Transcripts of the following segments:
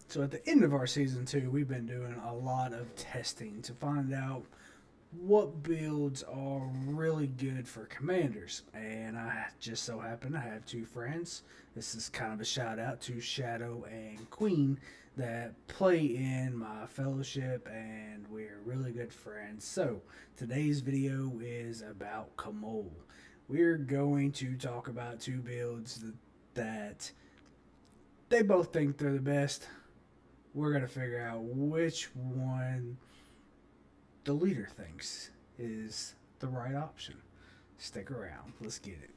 So at the end of our season 2, we've been doing a lot of testing to find out what builds are really good for commanders. And I just so happen to have two friends. This is kind of a shout out to Shadow and Queen that play in my fellowship, and we're really good friends. So today's video is about Komul. We're going to talk about two builds that they both think they're the best. We're going to figure out which one the leader thinks is the right option. Stick around. Let's get it.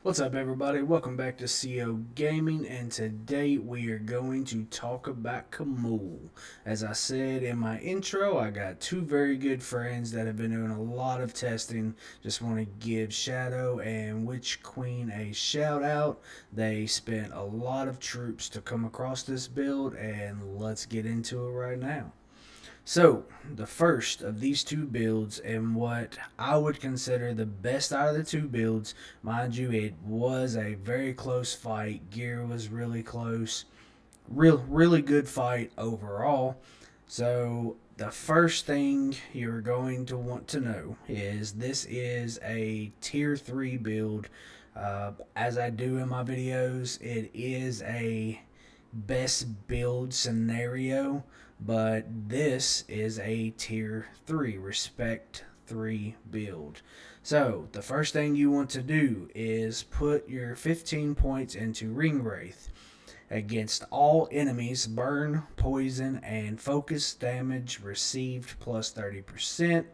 What's up, everybody? Welcome back to CO Gaming, and today we are going to talk about Komul. As I said in my intro, I got two very good friends that have been doing a lot of testing. Just want to give Shadow and Witch Queen a shout out. They spent a lot of troops to come across this build, and let's get into it right now. So, the first of these two builds, and what I would consider the best out of the two builds, mind you, it was a very close fight. Gear was really close. Really good fight overall. So, the first thing you're going to want to know is this is a tier 3 build. As I do in my videos, it is a best build scenario, but this is a tier 3 respect 3 build. So the first thing you want to do is put your 15 points into Ring Wraith. Against all enemies, burn, poison, and focus damage received plus 30%.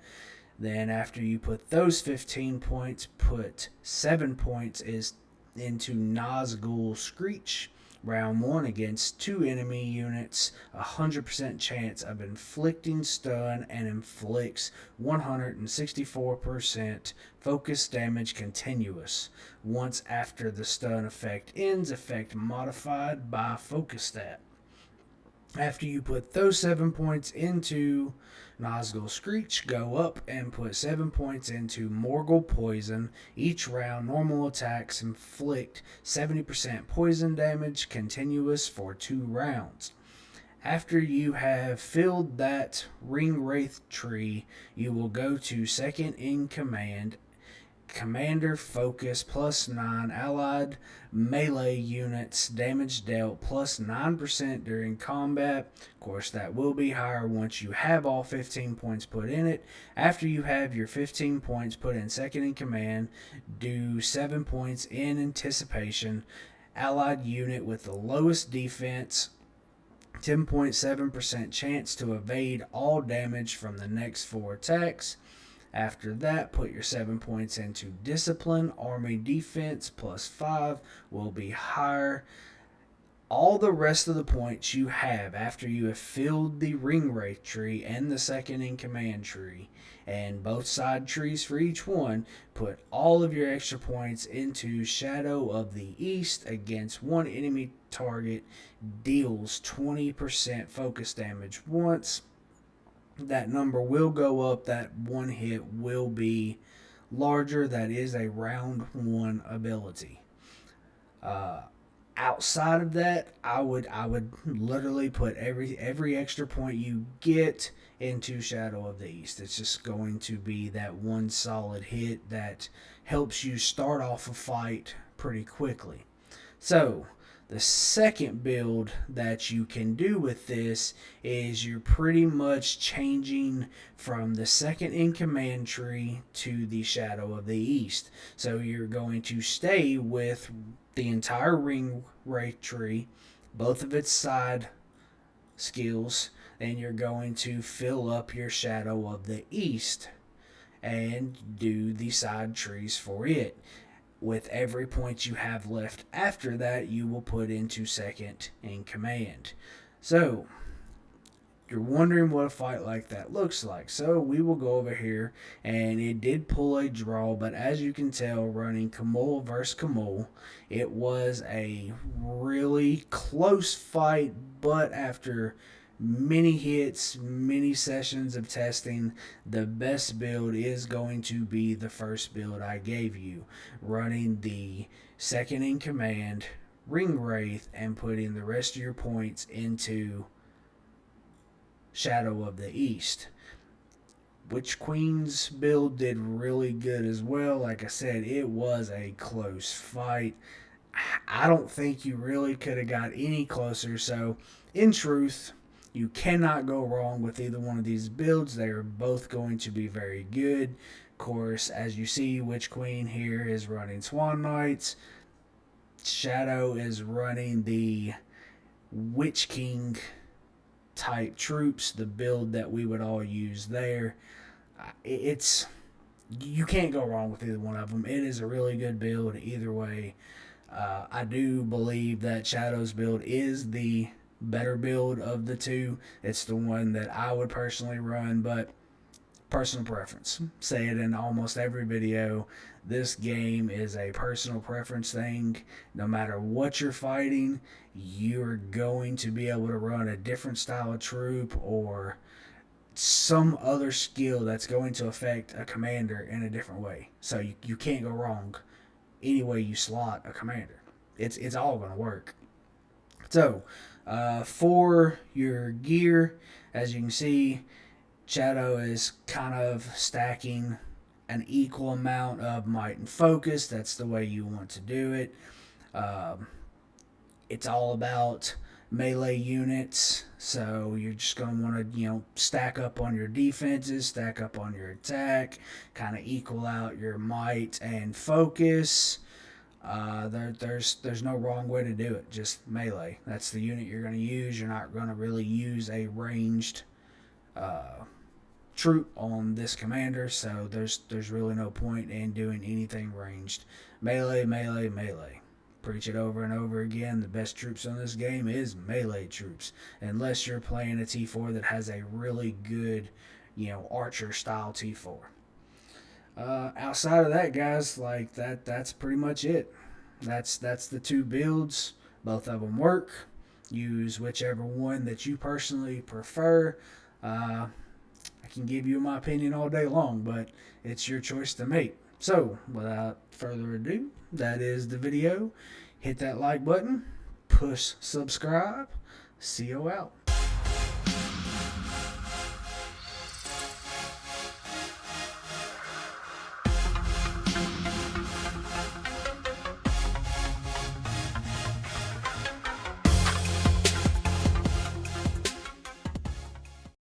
Then after you put those 15 points, put 7 points into Nazgul Screech. Round 1 against 2 enemy units, 100% chance of inflicting stun, and inflicts 164% focus damage continuous. Once after the stun effect ends, effect modified by focus stat. After you put those 7 points into Nazgul Screech, go up and put 7 points into Morgul Poison. Each round, normal attacks inflict 70% poison damage continuous for 2 rounds. After you have filled that Ring Wraith tree, you will go to second in command. Commander focus plus 9, allied melee units damage dealt plus 9% during combat. Of course, that will be higher once you have all 15 points put in it. After you have your 15 points put in second in command, do 7 points in anticipation. Allied unit with the lowest defense, 10.7% chance to evade all damage from the next 4 attacks. After that, put your 7 points into Discipline. Army defense plus 5 will be higher. All the rest of the points you have after you have filled the Ring Wraith tree and the second in command tree, and both side trees for each one, put all of your extra points into Shadow of the East. Against one enemy target, deals 20% focus damage once. That number will go up. That one hit will be larger. That is a round 1 ability. Outside of that, I would literally put every extra point you get into Shadow of the East. It's just going to be that one solid hit that helps you start off a fight pretty quickly. So the second build that you can do with this is you're pretty much changing from the second in command tree to the Shadow of the East. So you're going to stay with the entire Ring Wraith tree, both of its side skills, and you're going to fill up your Shadow of the East and do the side trees for it. With every point you have left after that, you will put into second in command. So, you're wondering what a fight like that looks like. So we will go over here, and it did pull a draw, but as you can tell, running Komul versus Khamul, it was a really close fight, but after many hits, many sessions of testing, the best build is going to be the first build I gave you, running the second in command Ring Wraith and putting the rest of your points into Shadow of the East. Witch Queen's build did really good as well. Like I said, it was a close fight. I don't think you really could have got any closer. So, in truth, you cannot go wrong with either one of these builds. They are both going to be very good. Of course, as you see, Witch Queen here is running Swan Knights. Shadow is running the Witch King type troops, the build that we would all use there. It's You can't go wrong with either one of them. It is a really good build either way. I do believe that Shadow's build is the better build of the two. It's the one that I would personally run, but personal preference. Say it in almost every video. This game is a personal preference thing. No matter what you're fighting, you're going to be able to run a different style of troop or some other skill that's going to affect a commander in a different way. So you can't go wrong any way you slot a commander. It's all going to work. So for your gear, as you can see, Shadow is kind of stacking an equal amount of might and focus. That's the way you want to do it. It's all about melee units, so you're just going to want to stack up on your defenses, stack up on your attack, kind of equal out your might and focus. There's no wrong way to do it. Just melee. That's the unit you're going to use. You're not going to really use a ranged troop on this commander, so there's really no point in doing anything ranged. Melee, melee, melee. Preach it over and over again. The best troops on this game is melee troops, unless you're playing a T4 that has a really good, archer style T4. Outside of that, guys, like that's pretty much it. That's the two builds. Both of them work. Use whichever one that you personally prefer. I can give you my opinion all day long, but it's your choice to make. So, without further ado, that is the video. Hit that like button, push subscribe. See you out.